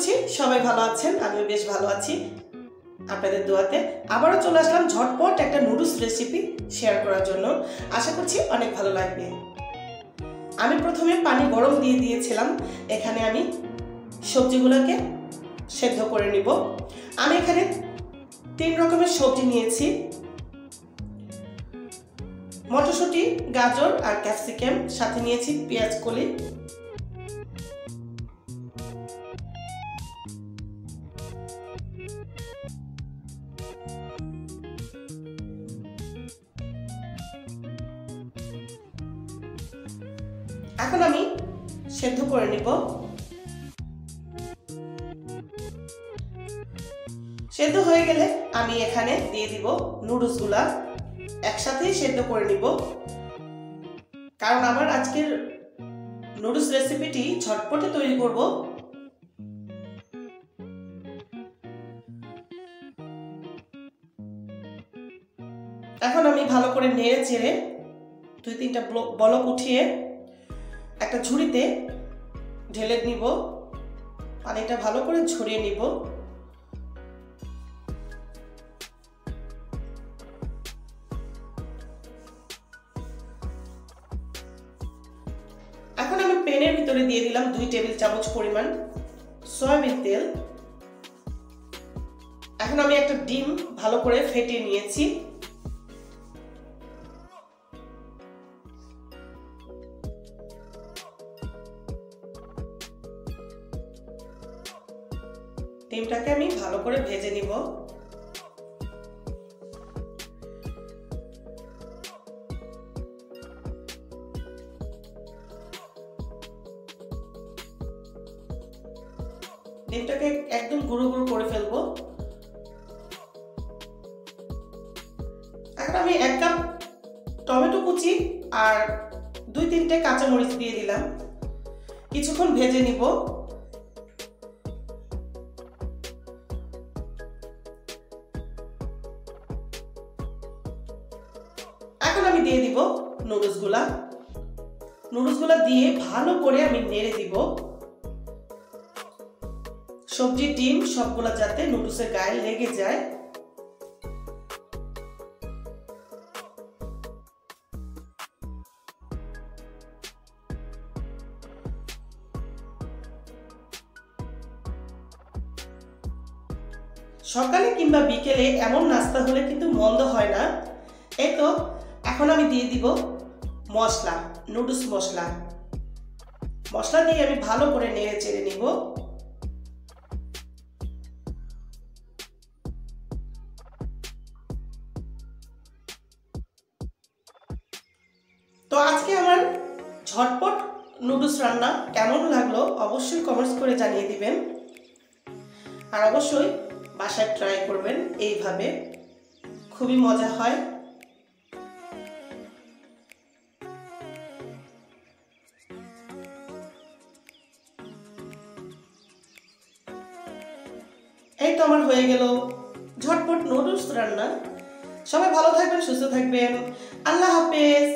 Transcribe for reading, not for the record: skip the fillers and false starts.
করছি সবাই ভালো আছেন, আমিও বেশ ভালো আছি আপনাদের দোয়াতে। আবারও চলে আসলাম ঝটপট একটা নুডলস রেসিপি শেয়ার করার জন্য। আশা করছি অনেক ভালো লাগবে। আমি প্রথমে পানি গরম দিয়ে দিয়েছিলাম। এখানে আমি সবজিগুলোকে সেদ্ধ করে নিব। আমি এখানে 3 রকমের সবজি নিয়েছি, মটরশুঁটি, গাজর আর ক্যাপসিকাম, সাথে নিয়েছি পেঁয়াজ কলি। এখন আমি সেদ্ধ করে নিব। সেদ্ধ হয়ে গেলে আমি এখানে দিয়ে দিব নুডলসগুলা, একসাথেই সেদ্ধ করে নিব, কারণ আমার আজকের নুডলস রেসিপিটি ঝটপটে তৈরি করব। এখন আমি ভালো করে নেড়ে চেড়ে 2-3টা বলক উঠিয়ে একটা ঝুড়িতে ঢেলে নিব। পানিটা ভালো করে ঝরিয়ে নিব। এখন আমি প্যানের ভিতরে দিয়ে দিলাম 2 টেবিল চামচ পরিমাণ সয়াবিন তেল। এখন আমি একটা ডিম ভালো করে ফেটিয়ে নিয়েছি। ডিমটাকে আমি ভালো করে ভেজে নিব। ডিমটাকে একদম গুঁড়ো গুঁড়ো করে ফেলবো। এখন আমি 1 কাপ টমেটো কুচি আর 2-3টে কাঁচামরিচ দিয়ে দিলাম। কিছুক্ষণ ভেজে নিব। এখন আমি দিয়ে দিব নুডলসগুলা দিয়ে ভালো করে আমি নেড়ে দিব। সবজি, ডিম সবগুলা যাতে নুডলসের গায়ে লেগে যায়। সকালে কিংবা বিকেলে এমন নাস্তা হলে কিন্তু মন্দ হয় না। এই তো এখন আমি দিয়ে দিব মশলা, নুডলস মশলা দিয়ে আমি ভালো করে নেড়ে চেড়ে নিব। তো আজকে আমার ঝটপট নুডলস রান্না কেমন লাগলো অবশ্যই কমেন্টস করে জানিয়ে দিবেন। আর অবশ্যই বাসায় ট্রাই করবেন, এইভাবে খুবই মজা হয়। এই তো আমার হয়ে গেল ঝটপট নুডলস রান্না। সবাই ভালো থাকবেন, সুস্থ থাকবেন। আল্লাহ হাফেজ।